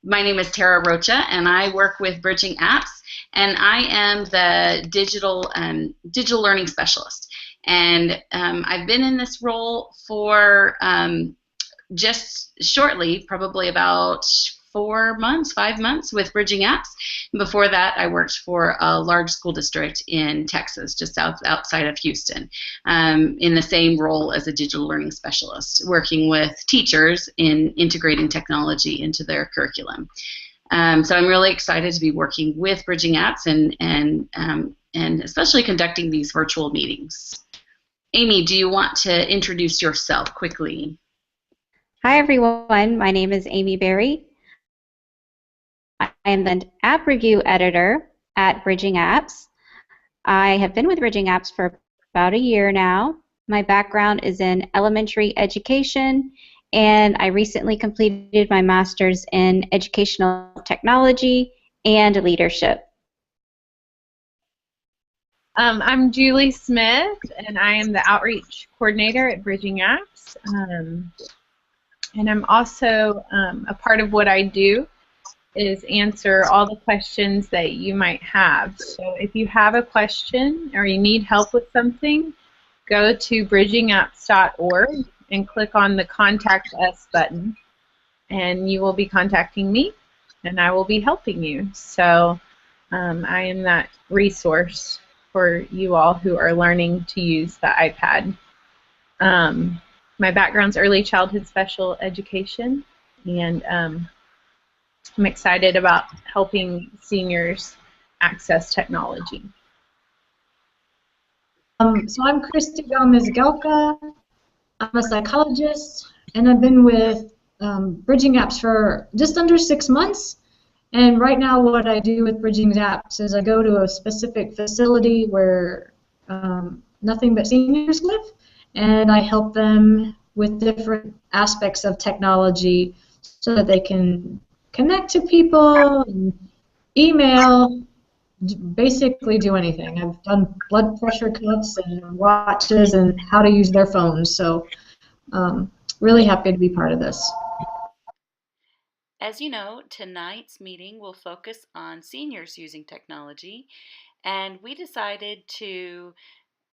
My name is Tara Rocha, and I work with Bridging Apps, and I am the digital learning specialist. And I've been in this role for just shortly, probably about 5 months with Bridging Apps. Before that, I worked for a large school district in Texas, just outside of Houston, in the same role as a digital learning specialist, working with teachers in integrating technology into their curriculum. So I'm really excited to be working with Bridging Apps and especially conducting these virtual meetings. Amy, do you want to introduce yourself quickly? Hi everyone, my name is Amy Berry. I am the app review editor at Bridging Apps. I have been with Bridging Apps for about a year now. My background is in elementary education, and I recently completed my master's in educational technology and leadership. I'm Julie Smith, and I am the outreach coordinator at Bridging Apps. And I'm also a part of what I do is answer all the questions that you might have. So if you have a question or you need help with something, go to bridgingapps.org and click on the Contact Us button, and you will be contacting me, and I will be helping you. So I am that resource for you all who are learning to use the iPad. My background's early childhood special education, and I'm excited about helping seniors access technology. So I'm Christy Gomez-Gelka. I'm a psychologist, and I've been with Bridging Apps for just under 6 months. And right now what I do with Bridging Apps is I go to a specific facility where nothing but seniors live, and I help them with different aspects of technology so that they can connect to people, and email, basically do anything. I've done blood pressure cuffs and watches and how to use their phones, so really happy to be part of this. As you know, tonight's meeting will focus on seniors using technology, and we decided to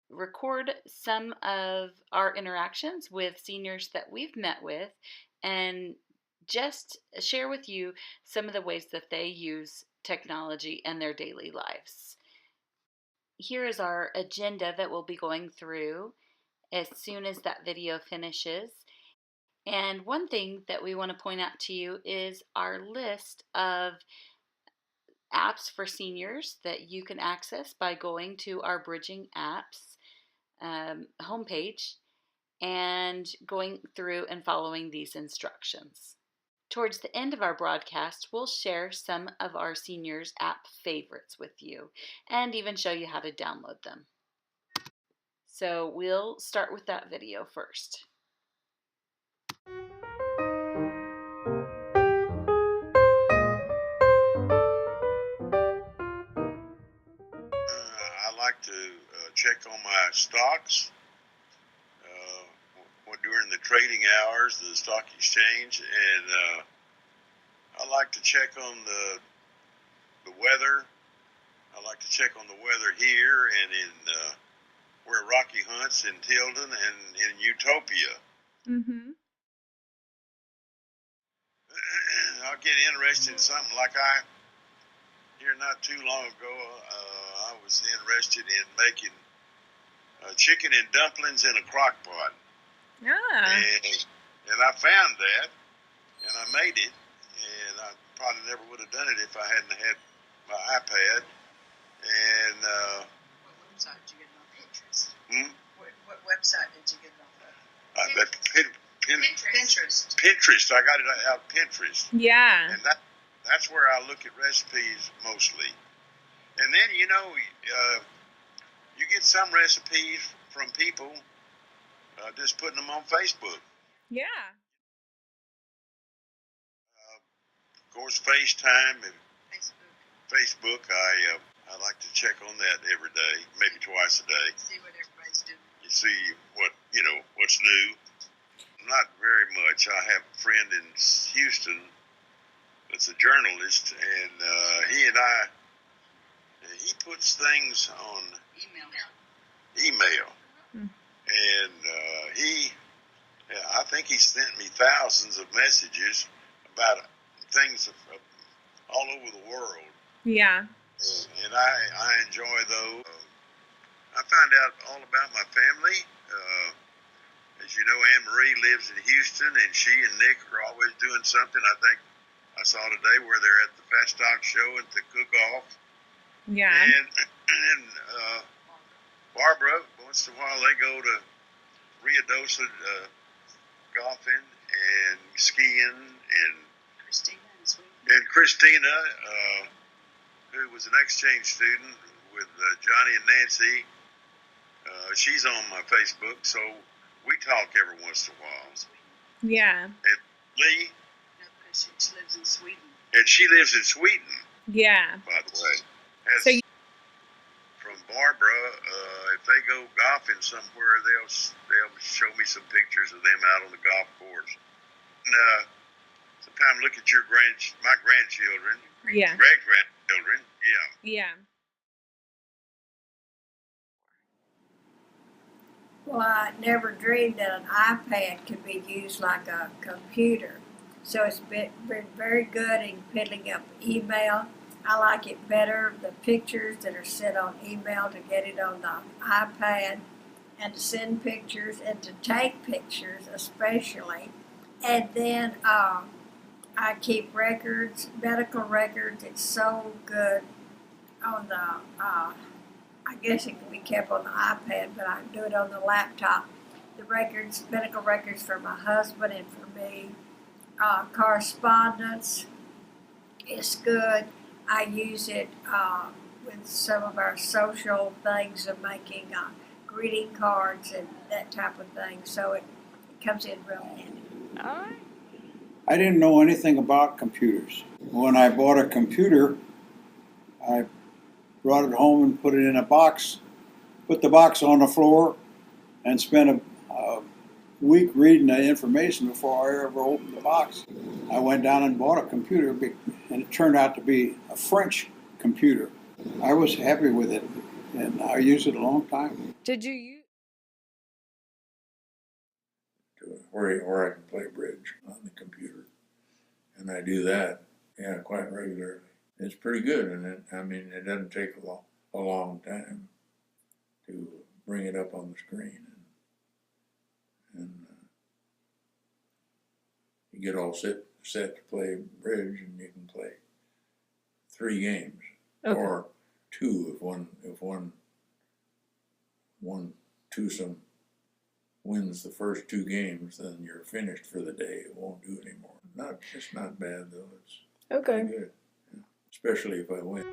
record some of our interactions with seniors that we've met with and just share with you some of the ways that they use technology in their daily lives. Here is our agenda that we'll be going through as soon as that video finishes. And one thing that we want to point out to you is our list of apps for seniors that you can access by going to our Bridging Apps homepage and going through and following these instructions. Towards the end of our broadcast, we'll share some of our seniors' app favorites with you and even show you how to download them. So we'll start with that video first. I like to check on my stocks during the trading hours, the stock exchange, and I like to check on the weather. I like to check on the weather here and in where Rocky hunts in Tilden and in Utopia. Mm-hmm. I'll get interested in something like here not too long ago, I was interested in making chicken and dumplings in a crock pot. Ah. And I found that, and I made it, and I probably never would have done it if I hadn't had my iPad. And what website did you get it on? Pinterest? What website did you get it on? Pinterest. Pinterest. I got it out of Pinterest. Yeah. And that's where I look at recipes mostly. And then, you know, you get some recipes from people just putting them on Facebook. Yeah. Of course, FaceTime and Facebook. I like to check on that every day, maybe twice a day. See what everybody's doing. You see what's new. Not very much. I have a friend in Houston that's a journalist, and he puts things on email. And I think he sent me thousands of messages about things all over the world. Yeah. And I enjoy those. I found out all about my family. As you know, Anne Marie lives in Houston, and she and Nick are always doing something. I think I saw today where they're at the Fast Stock Show at the cook-off. Yeah. And Barbara, once in a while, they go to Rio Dosa golfing and skiing, and Christina, who was an exchange student with Johnny and Nancy, she's on my Facebook, so we talk every once in a while. Yeah. And Lee? No, she lives in Sweden. And she lives in Sweden. Yeah. By the way. From Barbara, if they go golfing somewhere, they'll show me some pictures of them out on the golf course. And sometimes look at my grandchildren. Yeah. Great-grandchildren. Yeah. Yeah. Well, I never dreamed that an iPad could be used like a computer. So it's been very good in picking up email. I like it better, the pictures that are sent on email, to get it on the iPad and to send pictures and to take pictures especially. And then I keep records, medical records. It's so good on the I guess it can be kept on the iPad, but I can do it on the laptop. The records, medical records for my husband and for me. Correspondence is good. I use it with some of our social things of making greeting cards and that type of thing. So it comes in real handy. All right. I didn't know anything about computers. When I bought a computer, I brought it home and put it in a box, put the box on the floor, and spent a week reading the information before I ever opened the box. I went down and bought a computer, and it turned out to be a French computer. I was happy with it, and I used it a long time. Did you use where I can play bridge on the computer, and I do that, quite regularly. It's pretty good, and it doesn't take a long time to bring it up on the screen, and you get all set to play bridge, and you can play 3 games, or 2 if one twosome wins the first 2 games, then you're finished for the day. It won't do anymore. It's not bad though. It's Okay. good, especially if I win.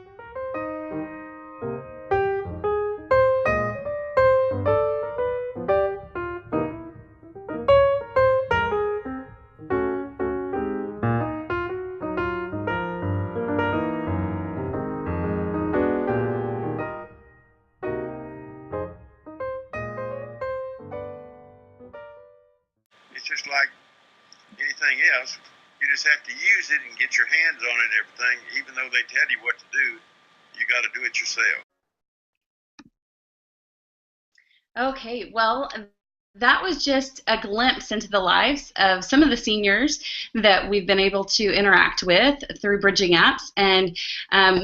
It's just like anything else. You just have to use it and get your hands on it and everything. Even though they tell you what to do, you got to do it yourself. Okay, well, that was just a glimpse into the lives of some of the seniors that we've been able to interact with through Bridging Apps, and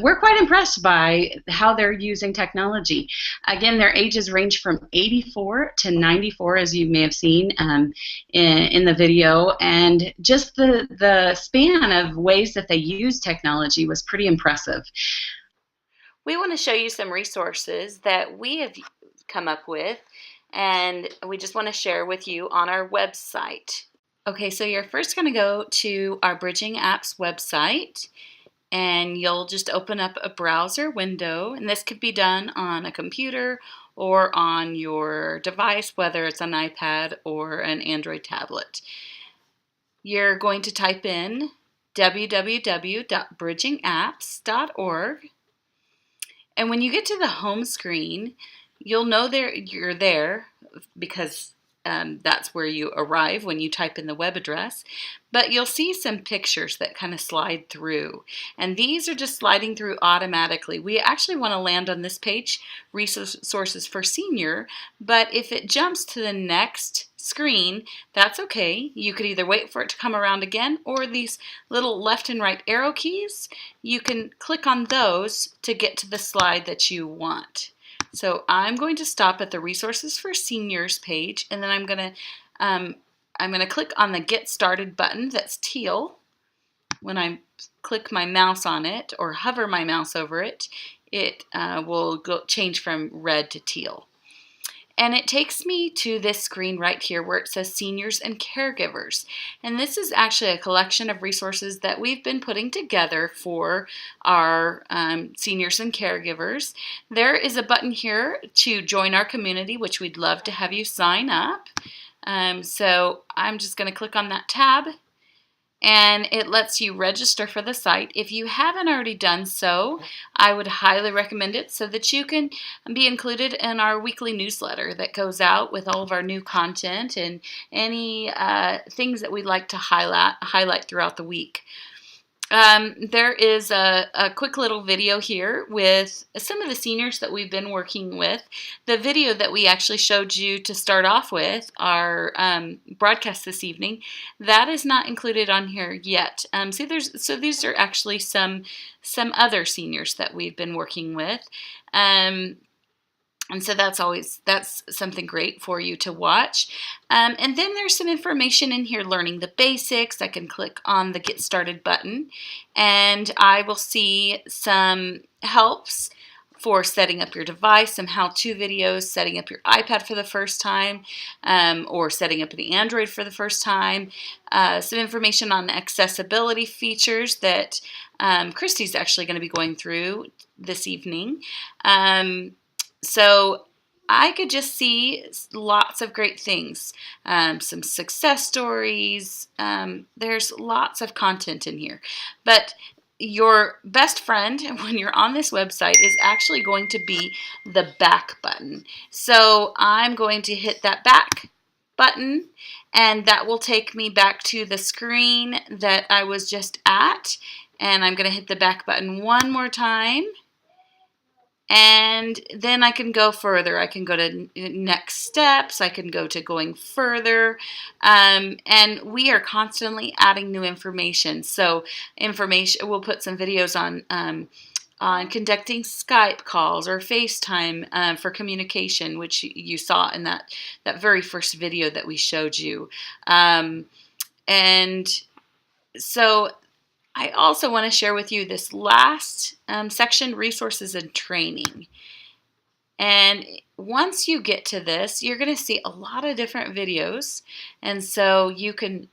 we're quite impressed by how they're using technology. Again, their ages range from 84 to 94, as you may have seen in the video, and just the span of ways that they use technology was pretty impressive. We want to show you some resources that we have come up with, and we just want to share with you on our website. Okay, so you're first going to go to our Bridging Apps website, and you'll just open up a browser window, and this could be done on a computer or on your device, whether it's an iPad or an Android tablet. You're going to type in www.bridgingapps.org. And when you get to the home screen, you'll know you're there because that's where you arrive when you type in the web address. But you'll see some pictures that kind of slide through. And these are just sliding through automatically. We actually want to land on this page, Resources for Senior, but if it jumps to the next screen, that's okay. You could either wait for it to come around again, or these little left and right arrow keys, you can click on those to get to the slide that you want. So I'm going to stop at the Resources for Seniors page, and then I'm going to click on the Get Started button that's teal. When I click my mouse on it or hover my mouse over it, it will change from red to teal. And it takes me to this screen right here where it says Seniors and Caregivers. And this is actually a collection of resources that we've been putting together for our seniors and caregivers. There is a button here to join our community, which we'd love to have you sign up. So I'm just going to click on that tab, and it lets you register for the site. If you haven't already done so, I would highly recommend it so that you can be included in our weekly newsletter that goes out with all of our new content and any things that we'd like to highlight throughout the week. There is a quick little video here with some of the seniors that we've been working with. The video that we actually showed you to start off with, our broadcast this evening, that is not included on here yet. So these are actually some other seniors that we've been working with. And so that's something great for you to watch. And then there's some information in here, learning the basics. I can click on the Get Started button, and I will see some helps for setting up your device, some how-to videos, setting up your iPad for the first time, or setting up the Android for the first time. Some information on accessibility features that Christy's actually going to be going through this evening. So I could just see lots of great things, some success stories. There's lots of content in here. But your best friend when you're on this website is actually going to be the back button. So I'm going to hit that back button, and that will take me back to the screen that I was just at. And I'm going to hit the back button one more time. And then I can go further. I can go to next steps. I can go to going further. And we are constantly adding new information. So we'll put some videos on conducting Skype calls or FaceTime for communication, which you saw in that very first video that we showed you. And so I also want to share with you this last section, resources and training. And once you get to this, you're going to see a lot of different videos. And so you can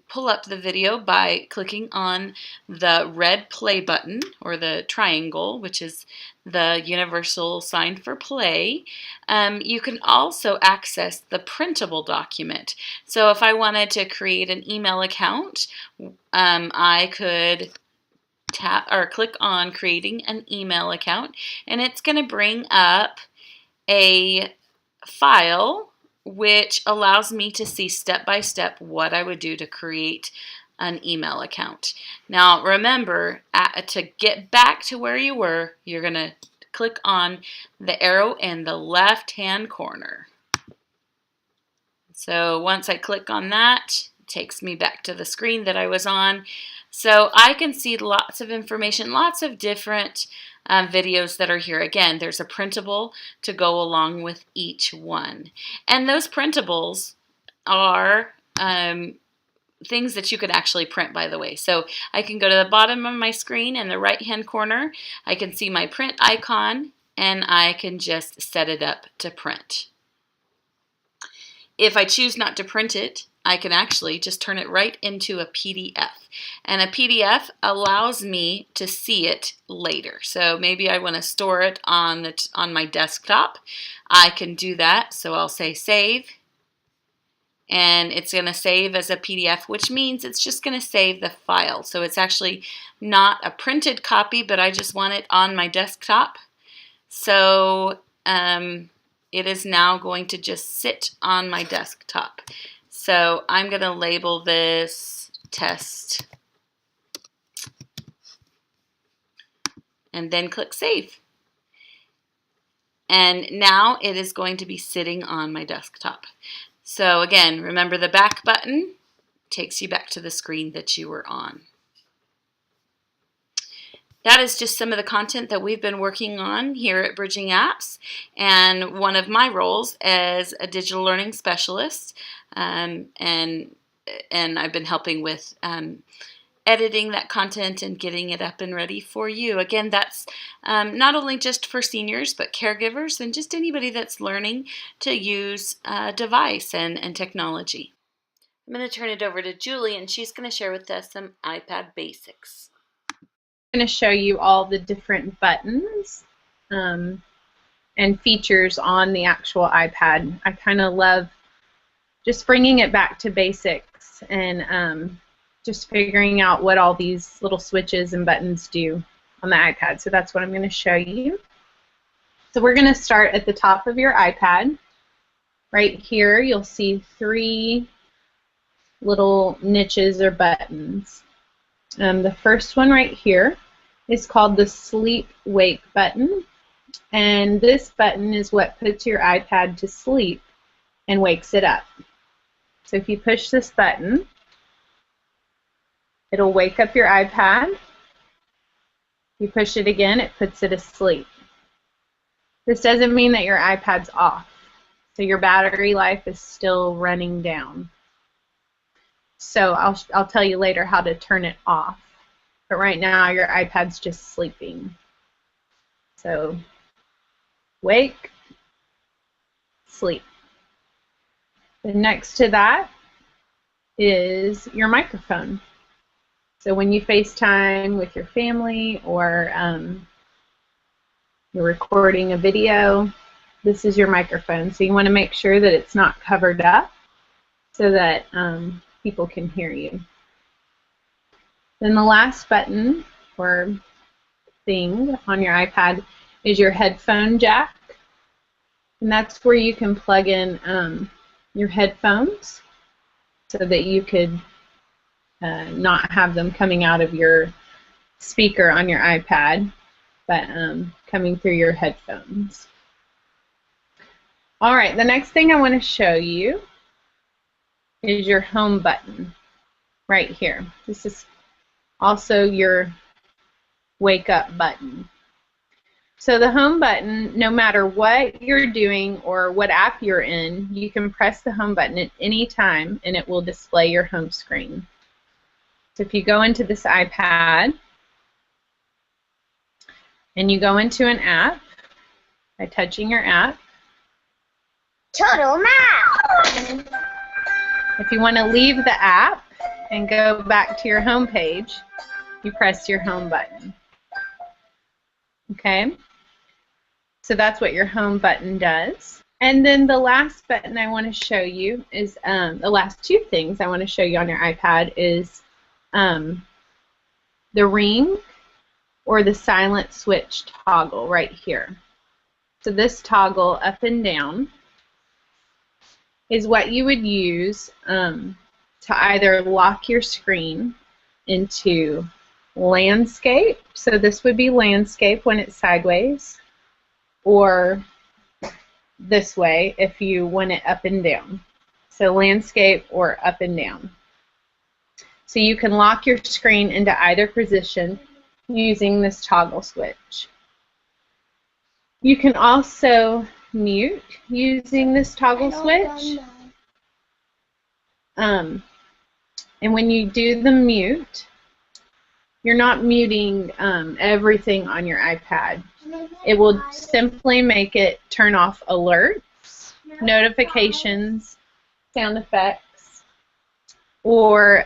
pull up the video by clicking on the red play button or the triangle, which is the universal sign for play. You can also access the printable document. So if I wanted to create an email account, I could tap or click on creating an email account, and it's going to bring up a file which allows me to see step by step what I would do to create an email account. Now remember, to get back to where you were, you're going to click on the arrow in the left hand corner. So once I click on that, it takes me back to the screen that I was on. So I can see lots of information, lots of different videos that are here. Again, there's a printable to go along with each one. And those printables are things that you could actually print, by the way. So I can go to the bottom of my screen in the right-hand corner. I can see my print icon, and I can just set it up to print. If I choose not to print it, I can actually just turn it right into a PDF. And a PDF allows me to see it later. So maybe I want to store it on my desktop. I can do that. So I'll say save. And it's going to save as a PDF, which means it's just going to save the file. So it's actually not a printed copy, but I just want it on my desktop. So it is now going to just sit on my desktop. So I'm going to label this test and then click save. And now it is going to be sitting on my desktop. So again, remember the back button takes you back to the screen that you were on. That is just some of the content that we've been working on here at Bridging Apps, and one of my roles as a digital learning specialist, and I've been helping with editing that content and getting it up and ready for you. Again, that's not only just for seniors, but caregivers and just anybody that's learning to use a device and technology. I'm going to turn it over to Julie, and she's going to share with us some iPad basics. I'm going to show you all the different buttons and features on the actual iPad. I kind of love just bringing it back to basics and just figuring out what all these little switches and buttons do on the iPad. So that's what I'm going to show you. So we're going to start at the top of your iPad. Right here you'll see 3 little niches or buttons. The first one right here is called the sleep wake button, and this button is what puts your iPad to sleep and wakes it up. So if you push this button, it'll wake up your iPad. You push it again, it puts it asleep. This doesn't mean that your iPad's off, so your battery life is still running down. So I'll tell you later how to turn it off. But right now your iPad's just sleeping. So wake, sleep. Then next to that is your microphone. So when you FaceTime with your family or you're recording a video, this is your microphone. So you want to make sure that it's not covered up so that people can hear you. Then the last button or thing on your iPad is your headphone jack, and that's where you can plug in your headphones so that you could not have them coming out of your speaker on your iPad, but coming through your headphones. All right, the next thing I want to show you is your home button right here. This is also your wake up button. So the home button, no matter what you're doing or what app you're in, you can press the home button at any time and it will display your home screen. So if you go into this iPad and you go into an app by touching your app, Total Math. if you want to leave the app and go back to your home page, you press your home button. Okay? So that's what your home button does. And then the last button I want to show you is, the last 2 things I want to show you on your iPad is the ring or the silent switch toggle right here. So this toggle up and down is what you would use to either lock your screen into landscape, so this would be landscape when it's sideways, or this way if you want it up and down. So landscape or up and down. So you can lock your screen into either position using this toggle switch. You can also mute using this toggle switch. And when you do the mute, you're not muting everything on your iPad. It will simply make it turn off alerts, notifications, sound effects, or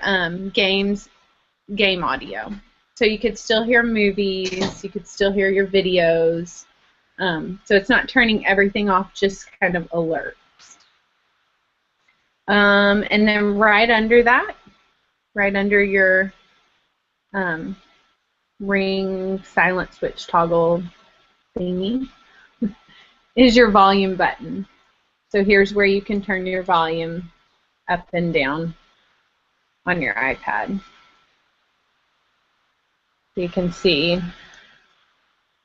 game audio. So you could still hear movies, you could still hear your videos. So it's not turning everything off, just kind of alerts. And then right under that, right under your ring silent switch toggle thingy, is your volume button. So here's where you can turn your volume up and down on your iPad. You can see, I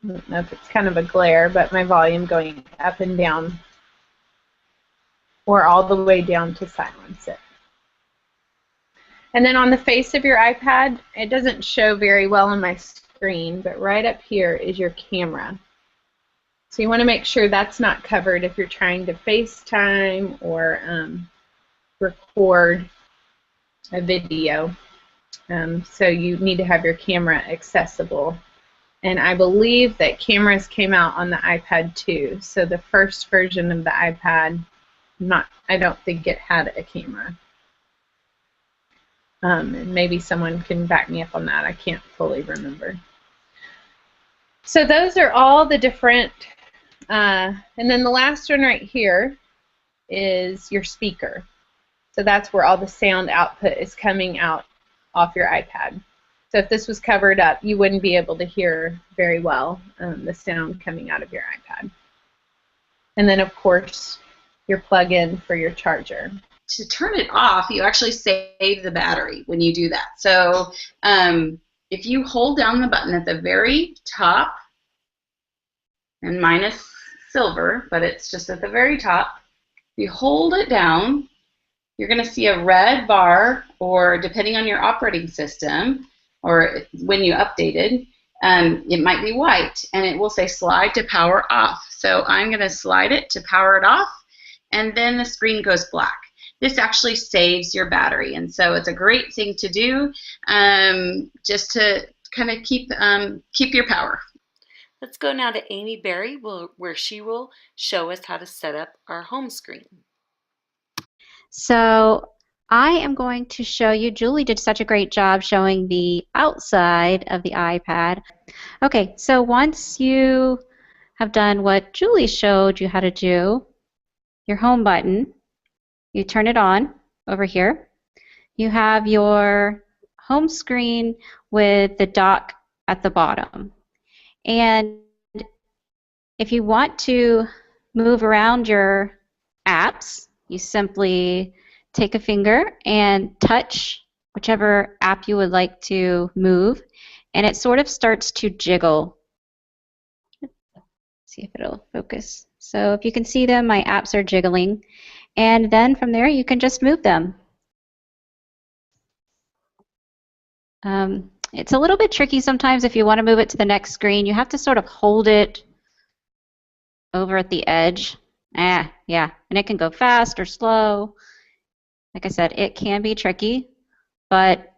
don't know if it's kind of a glare, but my volume going up and down, or all the way down to silence it. And then on the face of your iPad, it doesn't show very well on my screen, but right up here is your camera. So you want to make sure that's not covered if you're trying to FaceTime or record a video. So you need to have your camera accessible. And I believe that cameras came out on the iPad too. So the first version of the iPad, I don't think it had a camera. And maybe someone can back me up on that. I can't fully remember. So those are all the different, and then the last one right here is your speaker. So that's where all the sound output is coming out off your iPad. So if this was covered up, you wouldn't be able to hear very well the sound coming out of your iPad. And then, of course, your plug-in for your charger. To turn it off, you actually save the battery when you do that. So if you hold down the button at the very top, and mine is silver, but it's just at the very top, if you hold it down, you're going to see a red bar, or depending on your operating system, or when you updated, it might be white, and it will say slide to power off. So I'm going to slide it to power it off, and then the screen goes black. This actually saves your battery, and so it's a great thing to do just to kind of keep your power. Let's go now to Amy Berry, where she will show us how to set up our home screen. So I am going to show you, Julie did such a great job showing the outside of the iPad. Okay, so once you have done what Julie showed you how to do, your home button, you turn it on over here. You have your home screen with the dock at the bottom. And if you want to move around your apps, you simply take a finger and touch whichever app you would like to move, and it sort of starts to jiggle. See if it'll focus. So if you can see them, my apps are jiggling. And then from there, you can just move them. It's a little bit tricky sometimes if you want to move it to the next screen. You have to sort of hold it over at the edge. Yeah, and it can go fast or slow. Like I said, it can be tricky, but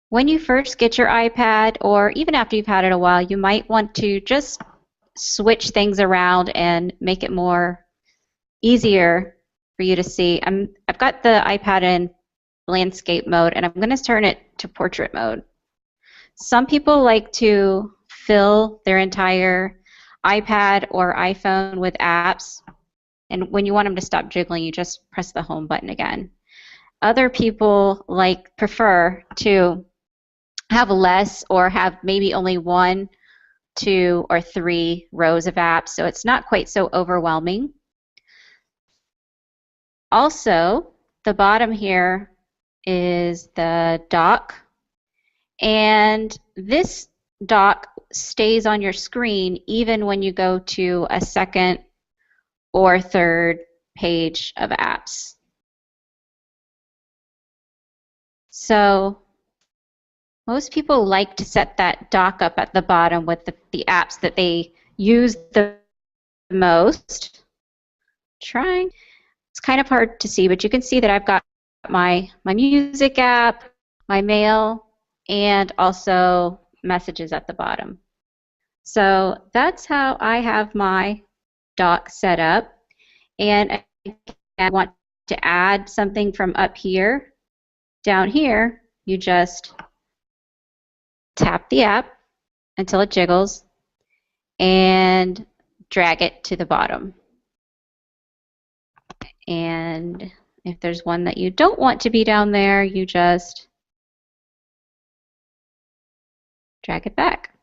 when you first get your iPad, or even after you've had it a while, you might want to just switch things around and make it more easier for you to see. I've got the iPad in landscape mode, and I'm going to turn it to portrait mode. Some people like to fill their entire iPad or iPhone with apps, and when you want them to stop jiggling, you just press the home button again. Other people prefer to have less, or have maybe only 1, 2, or 3 rows of apps, so it's not quite so overwhelming. Also, the bottom here is the dock, and this dock stays on your screen even when you go to a second or third page of apps. So most people like to set that dock up at the bottom with the apps that they use the most. It's kind of hard to see, but you can see that I've got my music app, my mail, and also messages at the bottom. So that's how I have my dock set up. And I want to add something from up here. Down here, you just tap the app until it jiggles and drag it to the bottom. And if there's one that you don't want to be down there, you just drag it back.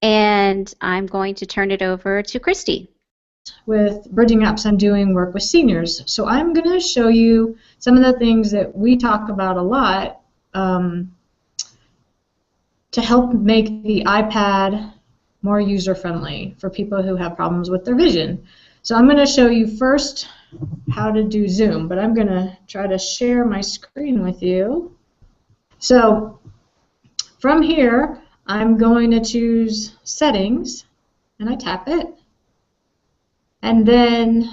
And I'm going to turn it over to Christy. With Bridging Apps, I'm doing work with seniors. So I'm going to show you some of the things that we talk about a lot to help make the iPad more user-friendly for people who have problems with their vision. So I'm going to show you first how to do Zoom, but I'm going to try to share my screen with you. So from here, I'm going to choose Settings, and I tap it. And then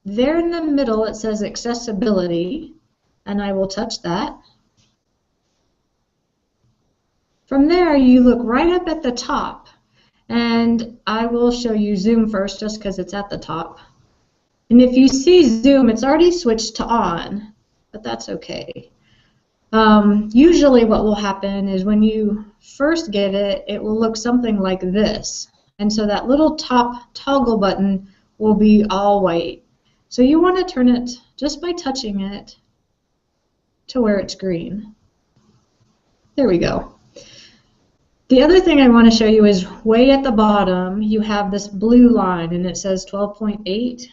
there in the middle, it says Accessibility, and I will touch that. From there, you look right up at the top, and I will show you Zoom first just because it's at the top. And if you see Zoom, it's already switched to on, but that's okay. Usually what will happen is when you first get it, it will look something like this. And so that little top toggle button will be all white. So you want to turn it just by touching it to where it's green. There we go. The other thing I want to show you is way at the bottom, you have this blue line and it says 12.8.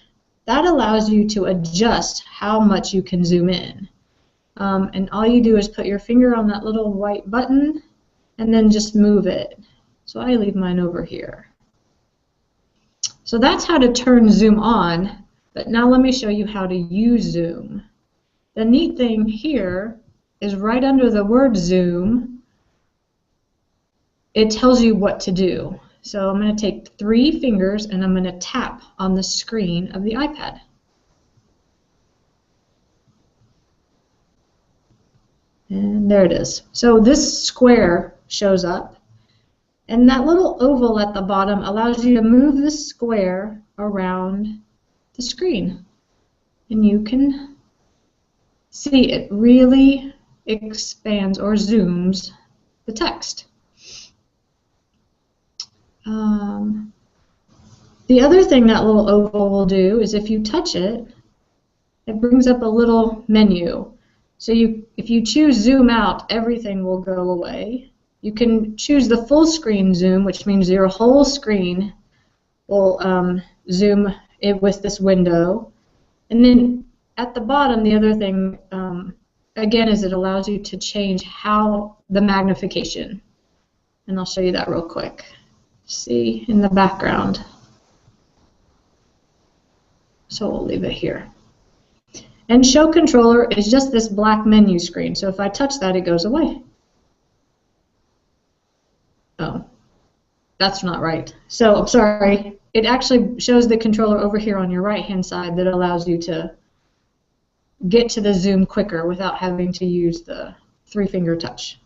That allows you to adjust how much you can zoom in. And all you do is put your finger on that little white button and then just move it. So I leave mine over here. So that's how to turn Zoom on, but now let me show you how to use Zoom. The neat thing here is right under the word Zoom, it tells you what to do. So I'm going to take 3 fingers and I'm going to tap on the screen of the iPad. And there it is. So this square shows up, and that little oval at the bottom allows you to move the square around the screen. And you can see it really expands or zooms the text. The other thing that little oval will do is if you touch it, it brings up a little menu. So if you choose zoom out, everything will go away. You can choose the full screen zoom, which means your whole screen will zoom it with this window. And then at the bottom, the other thing, again, is it allows you to change how the magnification. And I'll show you that real quick. See in the background. So we'll leave it here. And show controller is just this black menu screen. So if I touch that, it goes away. Oh, that's not right. So I'm sorry. It actually shows the controller over here on your right-hand side that allows you to get to the zoom quicker without having to use the 3-finger touch.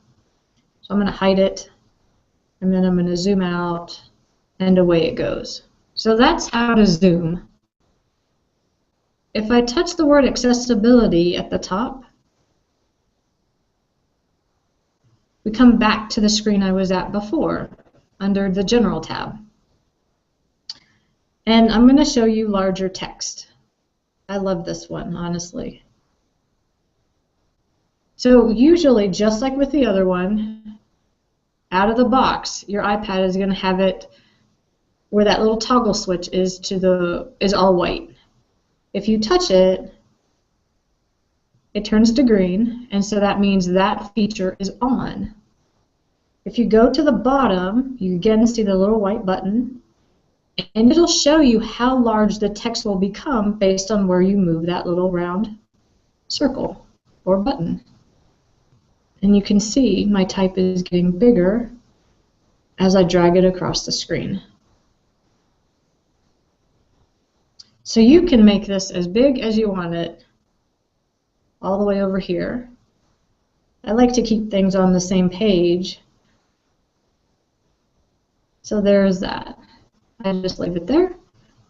So I'm going to hide it, and then I'm going to zoom out, and away it goes. So that's how to zoom. If I touch the word accessibility at the top, we come back to the screen I was at before, under the General tab. And I'm going to show you larger text. I love this one, honestly. So usually, just like with the other one, out of the box, your iPad is going to have it where that little toggle switch is all white. If you touch it, it turns to green, and so that means that feature is on. If you go to the bottom, you again see the little white button, and it'll show you how large the text will become based on where you move that little round circle or button. And you can see my type is getting bigger as I drag it across the screen. So you can make this as big as you want it, all the way over here. I like to keep things on the same page. So there's that. I just leave it there,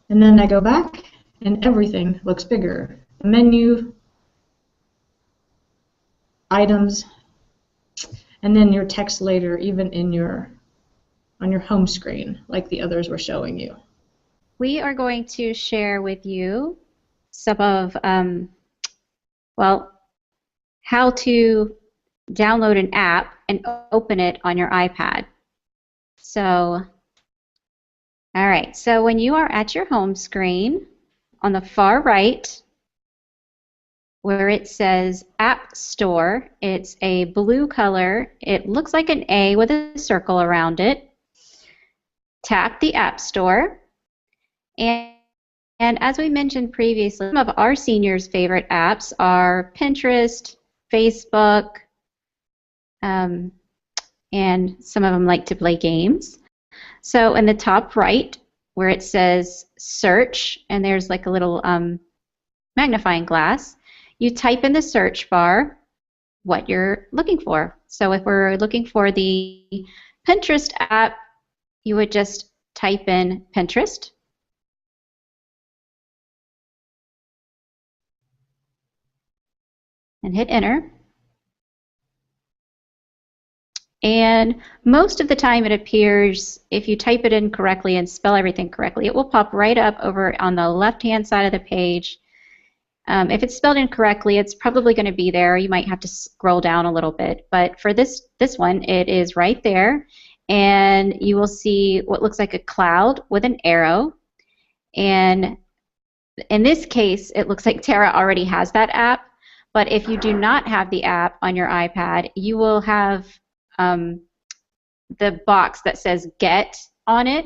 and then I go back, and everything looks bigger. The menu, items, and then your text later, even in on your home screen, like the others were showing you. We are going to share with you some of, how to download an app and open it on your iPad. So, all right, so when you are at your home screen, on the far right, where it says App Store, it's a blue color. It looks like an A with a circle around it. Tap the App Store. And as we mentioned previously, some of our seniors' favorite apps are Pinterest, Facebook, and some of them like to play games. So in the top right, where it says search, and there's like a little magnifying glass, you type in the search bar what you're looking for. So if we're looking for the Pinterest app, you would just type in Pinterest. And hit enter. And most of the time it appears, if you type it in correctly and spell everything correctly, it will pop right up over on the left-hand side of the page. If it's spelled incorrectly, it's probably going to be there. You might have to scroll down a little bit. But for this one, it is right there. And you will see what looks like a cloud with an arrow. And in this case, it looks like Tara already has that app. But if you do not have the app on your iPad, you will have the box that says Get on it.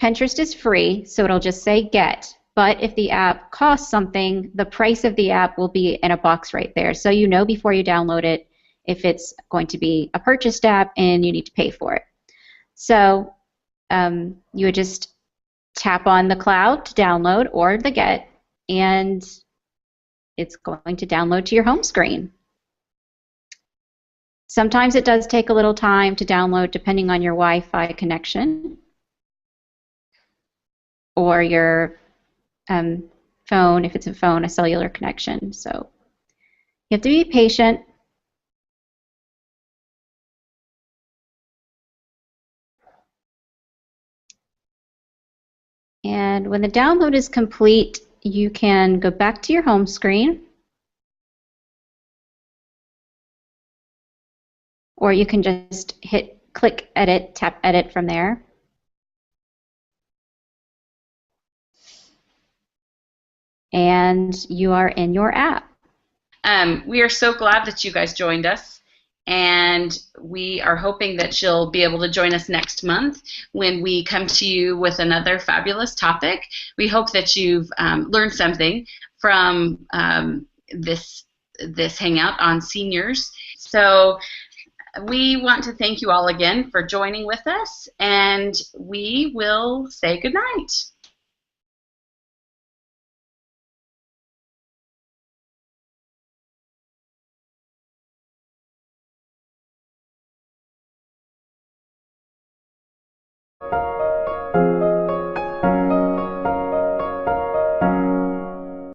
Pinterest is free, so it'll just say Get. But if the app costs something, the price of the app will be in a box right there. So you know before you download it if it's going to be a purchased app and you need to pay for it. So you would just tap on the cloud to download or the Get, and it's going to download to your home screen. Sometimes it does take a little time to download depending on your Wi-Fi connection or your phone, if it's a phone, a cellular connection. So you have to be patient. And when the download is complete, you can go back to your home screen, or you can just click edit, tap edit from there. And you are in your app. We are so glad that you guys joined us, and we are hoping that you'll be able to join us next month when we come to you with another fabulous topic. We hope that you've learned something from this Hangout on seniors. So we want to thank you all again for joining with us, and we will say good night.